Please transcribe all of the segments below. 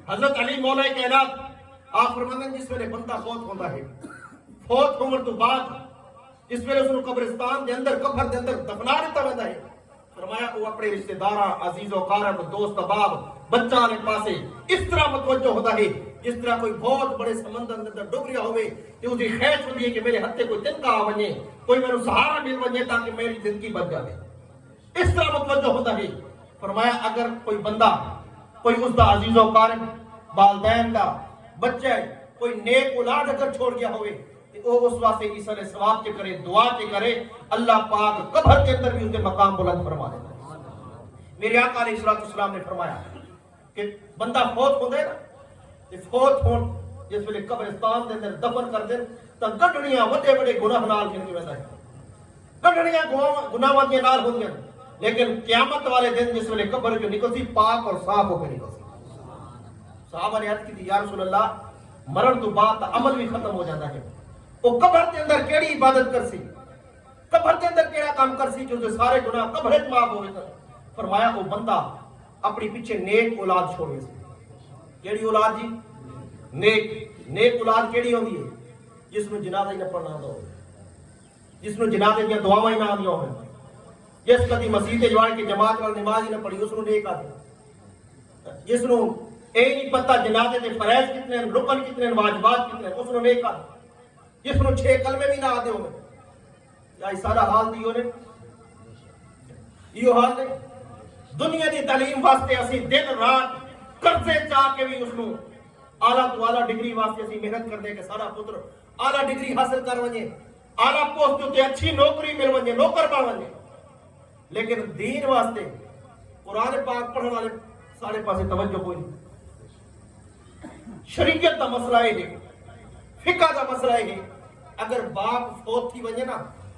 حضرت علی مولا کائنات آپ فرماندے جس ویلے بندہ فوت ہوندا ہے، فوت ہونے تو بعد جس ویلے اس کو قبرستان دے اندر قبر دے اندر دفنا دیتا ویندا ہے، فرمایا وہ اپنے رشتہ داراں عزیز و اقارب دوست احباب بچاں دے پاسے اس طرح متوجہ ہوتا ہے جس طرح کوئی بہت بڑے سمندر دے اندر ڈوب رہا ہوئے کہ اس کی خواہش ہوتی ہے کہ میرے ہتھے کوئی تنکا آ ونجے، کوئی میرے سہارا مل ونجے تاکہ میری زندگی بچ جائے، اس طرح متوجہ ہوتا ہے۔ فرمایا اگر کوئی بندہ کوئی اس دا عزیز و اقارب والدین دا بچہ ہے کوئی نیک اولاد اگر چھوڑ گیا ہوئے تو وہ اس واسطے ایسا ثواب کے کرے دعا کے کرے، اللہ پاک قبر کے اندر بھی اس کے مقام بلند فرما دیتا ہے۔ میرے آقا علیہ السلام نے فرمایا کہ بندہ فوت ہو دے نا کہ فوت ہون جس ویلے قبرستان دے اندر دفن کر دیں تو گڈھڑیاں وڈے وڈے گناہ نال گن کے ویندا ہے، گڈھڑیاں گناہاں دے نال ہوندیاں، لیکن قیامت والے دن جس ویلے قبر جو نکل سی پاک اور صاف ہو کے نکل سی۔ صحابہ نے عرض کی یا رسول اللہ مرن تو بعد عمل بھی ختم ہو جاتا ہے، وہ قبر کے اندر کیڑی عبادت کر سی، قبر کے اندر کیڑا کام کر سی جو سارے گناہ قبر وچ معاف ہو گئے۔ فرمایا وہ بندہ اپنی پیچھے نیک اولاد چھوڑے سی۔ کیڑی اولاد جی؟ نیک اولاد کیڑی ہوندی ہے؟ جس نو جنازہ ہی نہ پڑھنا آندا ہوے، جس نو جنازے دیاں دعاواں ہی نہ آندیاں ہوئے، جس کدی مسجد جوان کی جماعت وال نماز ہی نہ پڑھی اس نو نیک آدھے، جس نو اے نہیں پتہ جنازے دے فرائض کتنے ہیں، رکن کتنے ہیں، واجبات کتنے ہیں، اس نو نیک آدھے، جس نو 6 کلمے بھی نہ آدھے ہوئے۔ یا سارا حال دیو نے یہ حال نے دنیا دی تعلیم واسطے اسی دن رات قرضے چاہ کے بھی اس نو اعلیٰ تو اعلیٰ ڈگری واسطے اسی محنت کر دے کہ سارا پتر اعلیٰ ڈگری حاصل کر ونجے، اعلیٰ پوسٹ تے اچھی نوکری مل ونجے، نوکر بن ونجے، لیکن دین واسطے قرآن پاک پڑھنے والے سارے پاسے توجہ کوئی نہیں۔ شریعت دا مسئلہ ہے، فقہ دا مسئلہ ہے، اگر باپ فوت تھی ونجے نا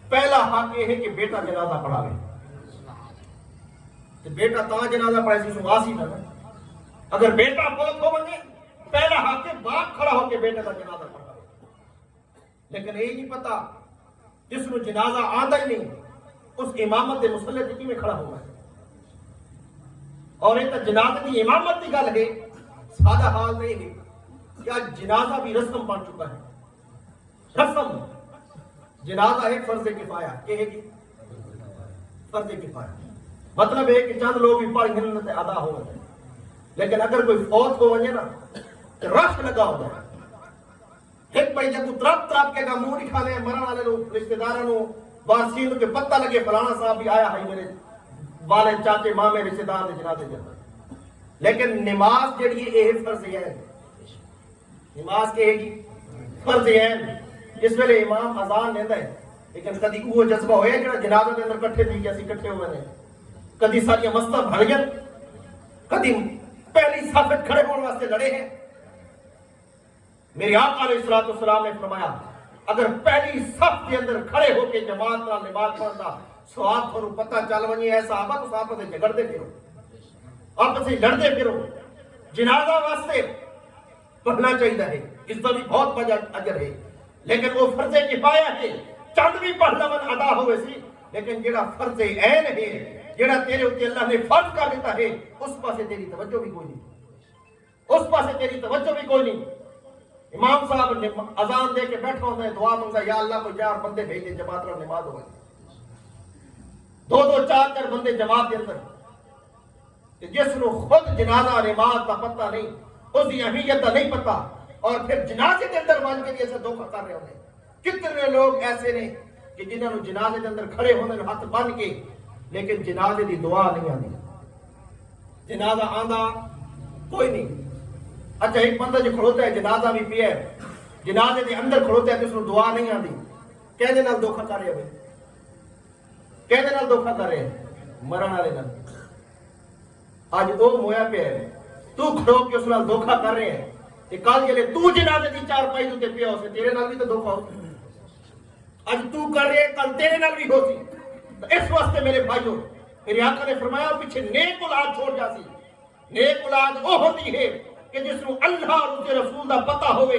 پہلا حق یہ ہے کہ بیٹا جنازہ پڑھاوے، تو بیٹا تا جنازہ پڑھے سی سو آسی نہ، اگر بیٹا فوت ہو ونجے پہلا حق ہے باپ کھڑا ہو کے بیٹے کا جنازہ پڑھاوے، لیکن یہ نہیں پتا جس نو جنازہ آندا ہی نہیں اس امامت دے مسلح تے کیویں کھڑا ہوگا، اور یہ تو جنازہ دی امامت کی گل ہے، سادہ حال نہیں ہے کہ جنازہ بھی رسم بن چکا ہے۔ رسم جنازہ ہے فرض کفایہ، کہ ہے جی فرض کفایہ، مطلب ہے کہ چند لوگ بھی پڑھ گھن تے ادا ہو گئے، لیکن اگر کوئی فوت ہو ونجے نا تو رش لگا ہو جائے، ایک بھائی جب ترپ کے گا منہ نہیں کھانے مرن والے لوگ رشتہ داروں وارثین کے پتہ لگے فلانا صاحب بھی آیا ہے میرے والد چاچے مامے رشتہ دار دے جنازے جاتا، لیکن نماز جڑی ہے یہ فرض ہے، نماز کے ہے جی فرض ہے، جس ویلے امام اذان لیندا ہے، لیکن کدی وہ جذبہ ہویا جڑا جنازے دے اندر کٹھے تھی کہ اسی کٹھے ہوئے نے، کدی ساری مسجد بھر گئے، کدی پہلی صف وچ کھڑے ہونے واسطے لڑے ہیں۔ میرے آقا علیہ السلام نے فرمایا اگر پہلی صف کے اندر کھڑے ہو کے جماعت نال نماز پڑھدا سواب تھانوں پتہ چل ونجے ہے صحابہ تو آپس وچ جھگڑدے پھرو، آپس وچ لڑدے پھرو، جنازہ واسطے پڑھنا چاہیے ہے، اس کا بھی بہت بڑا اجر ہے، لیکن وہ فرض کفایہ ہے، چند بھی پڑھنا من ادا ہوئے سی، لیکن جڑا فرض عین ہے جڑا تیرے اوپر اللہ نے فرض کر دیتا ہے اس پاسے تیری توجہ بھی کوئی نہیں، اس پاسے تیری توجہ بھی کوئی نہیں۔ امام صاحب نے اذان دے کے بیٹھا ہوتا ہے دعا منگتا یا اللہ کو 4 بندے بھیج دے جماعت میں نماز ہو گئی، 2 4 بندے جماعت کے اندر، جس نو خود جنازہ نماز کا پتہ نہیں، اس کی اہمیت کا نہیں پتہ، اور پھر جنازے کے اندر مان کے لیے ایسا دھوکہ کر رہے ہوتے ہیں۔ کتنے لوگ ایسے نے کہ جنہوں نے جنازے کے اندر کھڑے ہونے ہاتھ بن کے لیکن جنازے دی دعا نہیں آتی، جنازہ آندا کوئی نہیں۔ اچھا ایک بندہ جو کھڑوتا ہے جنازہ بھی پیا ہے، جنازے دے اندر کھڑوتا ہے تو اس کو دعا نہیں آتی، کہنے نال دھوکھا کر رہے ہیں، کہنے نال دھوکھا کر رہے ہیں، مرن والے نال۔ آج وہ مویا پہ ہے تو کھڑو کے اس نال دھوکھا کر رہے ہیں، کہ کل جلے تو جنازے دی 4 پائی تے پیا ہو سے تیرے نال بھی تو دھوکھا ہو، آج تو کر رہے کل تیرے نال بھی ہو سی۔ اس واسطے میرے بھائیوں میرے آقا نے فرمایا پیچھے نیک اولاد چھوڑ جاسی، نیک اولاد وہ ہوتی ہے کہ جس کو اللہ اور اس کے رسول دا پتہ ہوئے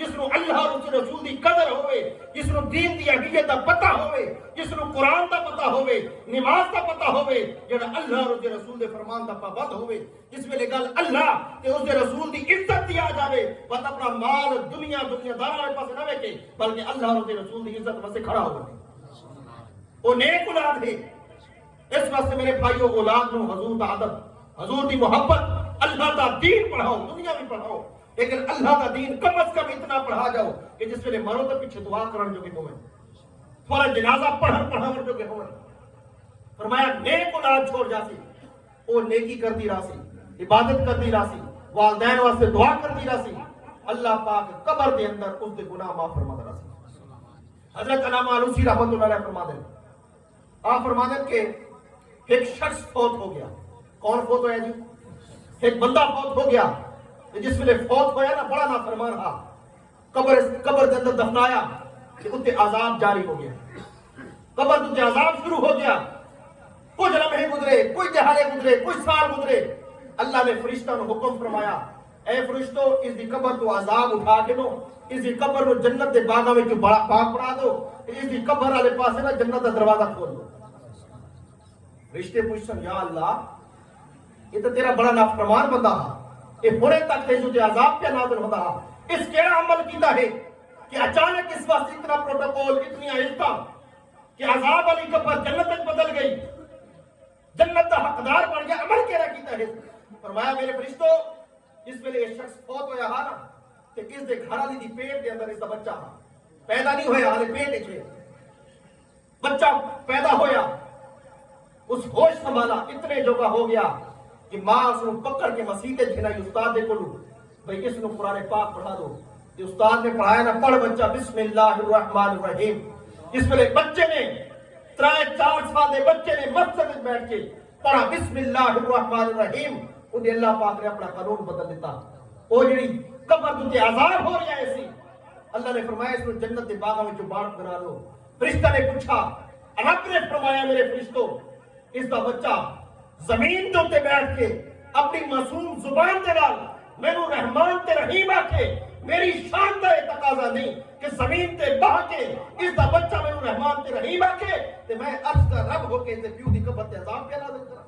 جس نو اللہ اور اس رسول دی قدر ہوئے، جس نو دین دی اہمیت دا پتہ ہوئے، جس نو قرآن دا پتہ ہوئے، نماز دا پتہ ہوئے، جڑا اللہ اور اس رسول دے فرمان دا پابند ہوئے، جس ویلے گل اللہ تے اس دے رسول دی عزت دی آ جاوے، بس اپنا مال دنیا داراں والے پاسے نہ ویکھے بلکہ اللہ اور اس دے رسول دی عزت واسطے کھڑا ہو جائے۔ وہ نیک اولاد ہے۔ اس واسطے میرے بھائیو اولاد نو حضور دا ادب، حضور دی محبت، اللہ دا دین پڑھاؤ، دنیا بھی پڑھاؤ، لیکن اللہ دا دین کم از کم اتنا پڑھا جاؤ کہ جس ویلے مرو تو پیچھے دعا کرن جو کہ ہوئے، تھوڑا جنازہ پڑھن جو کہ ہوئے۔ فرمایا نیک اولاد چھوڑ جاسی، وہ نیکی کرتی راسی، عبادت کرتی راسی، والدین واسطے دعا کرتی راسی، اللہ پاک قبر دے اندر اس دے گناہ معاف فرما دے راسی۔ حضرت علامہ علوسی رحمۃ اللہ علیہ فرما دے، آپ فرما دے کہ ایک شخص فوت ہو گیا۔ کون فوت ہویا جی؟ ایک بندہ فوت ہو گیا، جس ویلے فوت ہویا نا بڑا نافرمان رہا، قبر دے اندر دفنایا کہ ان تے عذاب جاری ہو گیا، قبر دے عذاب شروع ہو گیا۔ کچھ لمحے گزرے، کچھ دہاڑے گزرے، کچھ سال گزرے، اللہ نے فرشتہ نو حکم فرمایا، اے فرشتو اس دی قبر تو عذاب اٹھا کے نو اس دی قبر نو جنت دے باغاں وچ باغ بنا دو، اس دی قبر والے پاسے نا جنت دا دروازہ کھول دو۔ فرشتے پوچھن یا اللہ یہ تو تیرا بڑا نافرمان بندہ ہے، یہ ہونے تک تے جو عذاب پہ نازل ہوتا ہے، اس کیڑا عمل کیتا ہے کہ اچانک اس واسطے اتنا پروٹوکول، اتنی عزتاں کہ عذاب والی قبر جنت تک بدل گئی، جنت دا حقدار بن گیا، عمل کیڑا کیتا ہے؟ فرمایا میرے فرشتو جس ویلے یہ شخص فوت ہویا ہے نا تے اس دے گھر والی دی پیٹ دے اندر اس دا بچہ پیدا نہیں ہویا، ہالے پیٹ وچ بچہ پیدا ہویا، اس ہوش سنبھالا، اتنے جوگا ہو گیا کہ ماں اس کو پکڑ کے مسیح جھنائی استاد دے کولو، بھئی اس کو قرآن پاک پڑھا دو۔ کہ استاد نے پڑھایا نا، پڑھ بچہ بسم اللہ الرحمن الرحیم۔ اس ویلے بچے نے 3-4 سال دے بچے نے مسجد میں بیٹھ کے پڑھا بسم اللہ الرحمن الرحیم، انہیں اللہ پاک نے اپنا قانون بدل دیتا۔ وہ جڑی قبر تے عذاب ہو رہا ہے سی، اللہ نے فرمایا اس کو جنت کے باغوں میں باغ بنا لو۔ فرشتہ نے پوچھا، رب نے فرمایا میرے فرشتوں اس دا بچہ زمین دے تے بیٹھ کے اپنی معصوم زبان دے نال مینوں رحمان تے رحیم آکھے، میری شان دا یہ تقاضا نہیں کہ زمین تے بہ کے اس دا بچہ مینوں رحمان تے رحیم آکھے تے میں عرش دا رب ہو کے تے پیو دی قبر تے عذاب پہ نازل کراں۔